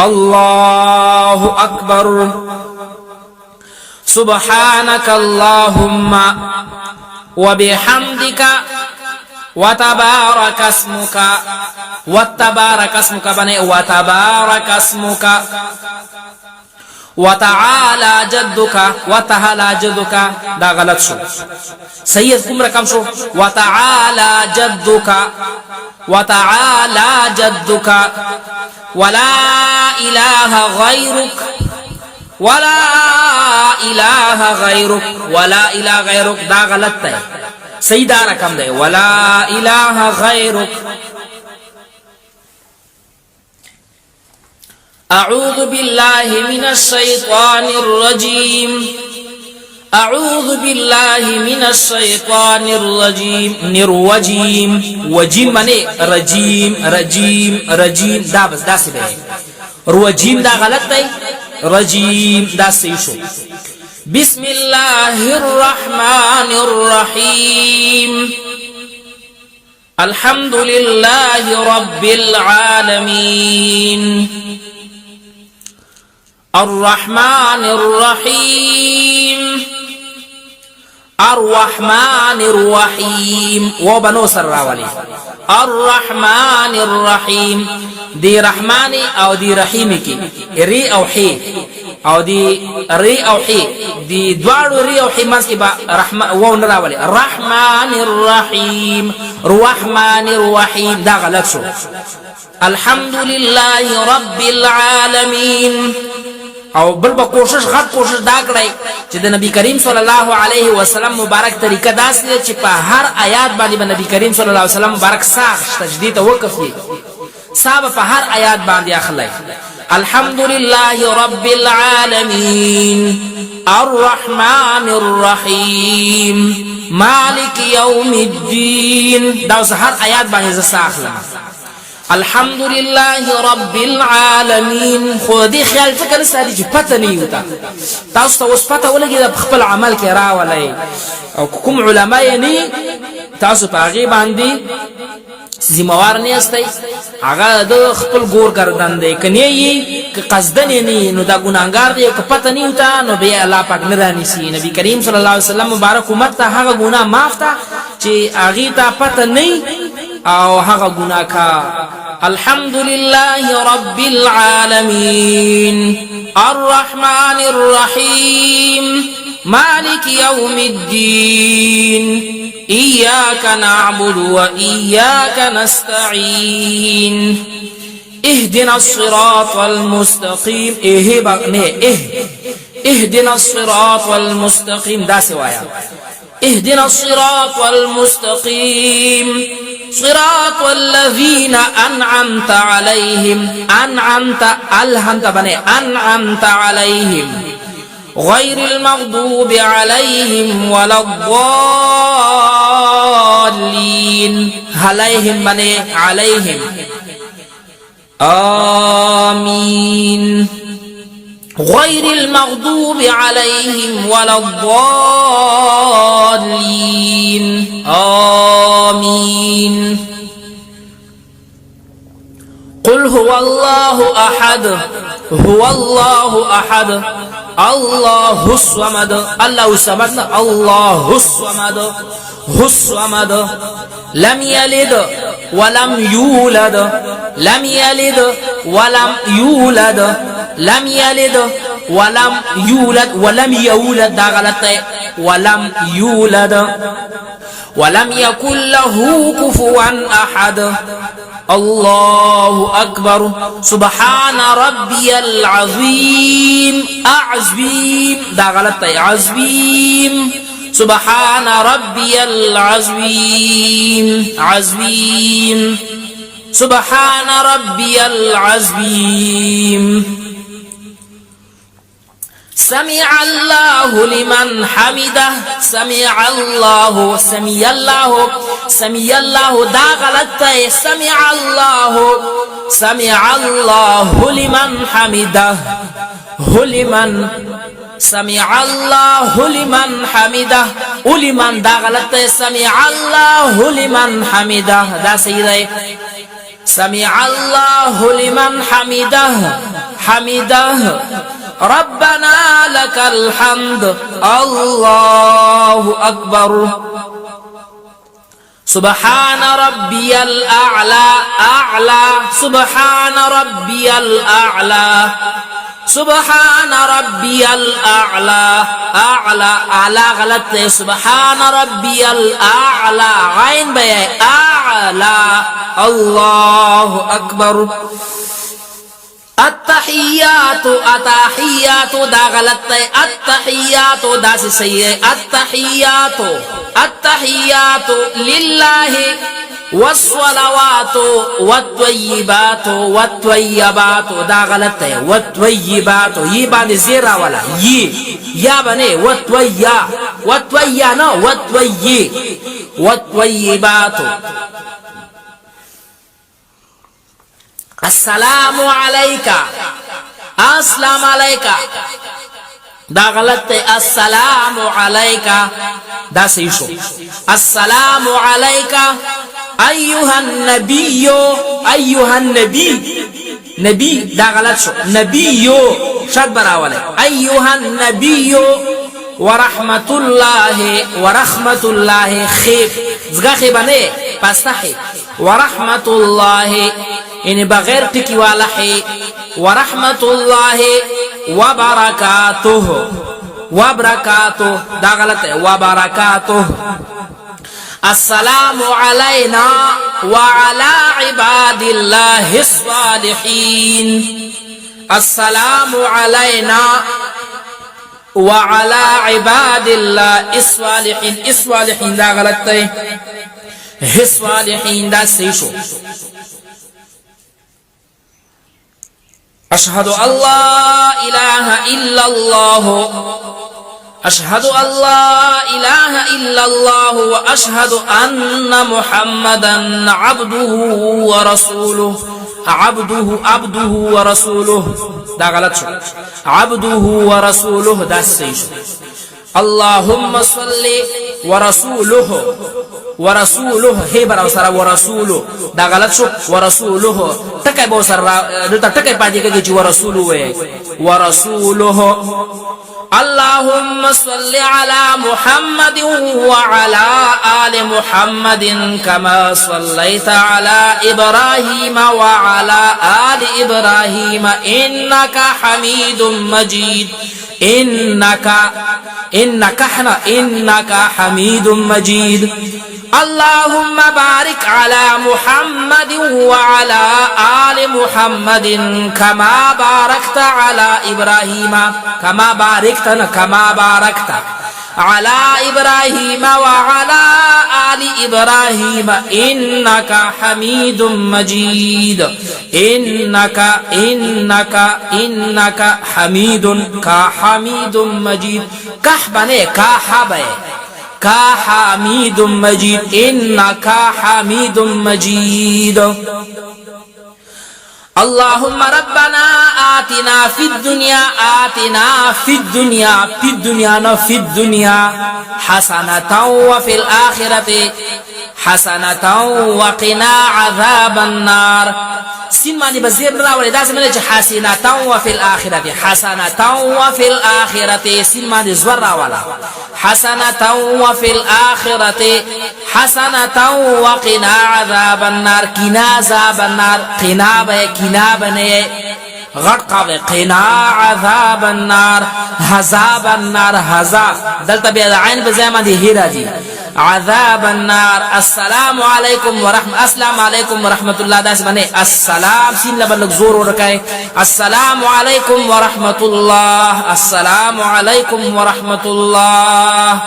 الله أكبر سبحانك اللهم وبحمدك وتبارك اسمك وتبارك اسمك بني وتبارك اسمك وتعالى جدك وتعالى جدك دا غلط شو سيد كم رقم شو وتعالى جدك وتعالى جدك ولا إله غيرك ولا إله غيرك ولا إله غيرك دا غلط ہے سیدہ رقم دے ولا إله غيرك أعوذ بالله من الشيطان الرجيم أعوذ بالله من الشيطان الرجيم نروجيم وجيم منے رجيم رجيم رجيم دا بس دا سے بے روجيم دا غلط ہے رجيم دا سيشو بسم الله الرحمن الرحيم الحمد لله رب العالمين الرحمن الرحيم الرحمن الرحيم وبنو سراولي الرحمن الرحيم دي رحماني او دي رحيمي کی ري او حي او دي ري او حي دي دوارو ري او حي منس کی با رحمن وو نراولي الرحمن الرحيم الرحمن الرحيم دا غلط شو الحمد لله رب العالمين او بل با کوشش غټ کوشش دا کړی چې د نبی کریم صلی الله علیه وسلم مبارک طریقه داسې ده چې په هر آیات باندې نبی کریم صلی الله علیه وسلم مبارک ساخ تجدید وقف دی صاحب په هر آیات باندې اخلي الحمد لله رب العالمين الرحمن الرحيم مالك يوم الدين دا هر آیات باندې ساخله الحمد لله رب العالمين خودي خیال فکر سادي چې پته نه یوتا تاسو ته اوس پته ولګي د خپل عمل کې راولای او کوم علما یې نه تاسو په هغه باندې ذمہوار نه استئ هغه د خپل ګور گردان دی کني یې ک قصدن نه نو دا ګناګار دی ک پته نه یوتا نو به الله پاک نه رانی سي نبی کریم صلی الله علیه وسلم مبارک امت ته هغه ګناه معاف تا چې هغه ته پته نه او هغه ګناه کا الحمد لله رب العالمين الرحمن الرحيم مالك يوم الدين إياك نعبد وإياك نستعين اهدنا الصراط المستقيم اهدنا الصراط المستقيم دا سوايا اهدنا الصراط المستقيم صراط الذين أنعمت عليهم أنعمت عليهم غير المغضوب عليهم ولا الضالين عليهم آمين غير المغضوب عليهم ولا الضالين آمين قل هو الله أحد هو الله أحد الله الصمد الله الصمد الله الصمد هو الصمد لم يلد ولم يولد لم يلد ولم يولد لم يلد ولم يولد ولم يولد دا غلط ہے ولم يولد ولم يكن له كفوا أحد الله أكبر سبحان ربي العظيم أعظيم دا غلط ہے عظيم سبحان ربي العظيم عظيم سبحان ربي العظيم سمع الله لمن حمده سمع الله سمع الله سمع الله دا غلط ہے سمع الله لمن حمده لمن سمع الله لمن حمده لمن دا غلط ہے سمع الله لمن حمده دا صحیح ہے سمع الله لمن حمده ربنا لك الحمد الله أكبر سبحان ربي الأعلى سبحان ربي الأعلى سبحان ربي الأعلى أعلى غلط ہے سبحان ربي الأعلى عين بے أعلى الله أكبر التحيات دا غلط ہے التحيات دا سے صحیح ہے التحيات لله والصلوات والطيبات دا غلط ہے والطيبات یہ باندې زیرا والا یا بنے والطيا نو والطيبات السلام عليك السلام عليك دا غلط ہے السلام عليك دا صحیح شو السلام عليك أيها النبي نبي دا غلط شو نبي شد براوله أيها النبي ورحمة الله خيب زغا خيبانه پستحي ورحمة الله يعني بغير تكي والحي ورحمة الله وبركاته دا غلط ہے وبركاته السلام علينا وعلى عباد الله الصالحين السلام علينا وعلى عباد الله الصالحين دا غلط ہے الصالحين دا سيشو أشهد أن لا إله إلا الله أشهد أن لا إله إلا الله وأشهد أن محمدا عبده ورسوله دا غلط شو عبده ورسوله دا سيش اللهم صل ورسوله هي برا سره ورسوله دا غلط شو ورسوله تکای بو سره دلته تکای پاتې کېږي چې ورسوله اللهم صل على محمد وعلى آل محمد كما صليت على إبراهيم وعلى آل إبراهيم إنك حميد مجيد إنك حميد مجيد اللهم بارك على محمد وعلى آل محمد كما باركت على إبراهيم كما باركت على إبراهيم وعلى آل إبراهيم إنك حميد مجيد إنك حميد مجيد كحبني كحميد مجيد إنك حميد مجيد اللهم ربنا آتنا في الدنيا حسنة وفي الآخرة حسنة وقنا عذاب النار سين ماني بزير براولي داس منه حسنة وفي الآخرة سين ماني زور راولا حسنة وفي الآخرة حسنة وقنا عذاب النار قنا عذاب النار قنا بني غرق قنا عذاب النار هزا دلتا بيد عين بزيما دي هيرا دي عذاب النار السلام عليكم ورحمة الله داس بني السلام سين لبلغ زور وركاي السلام عليكم ورحمة الله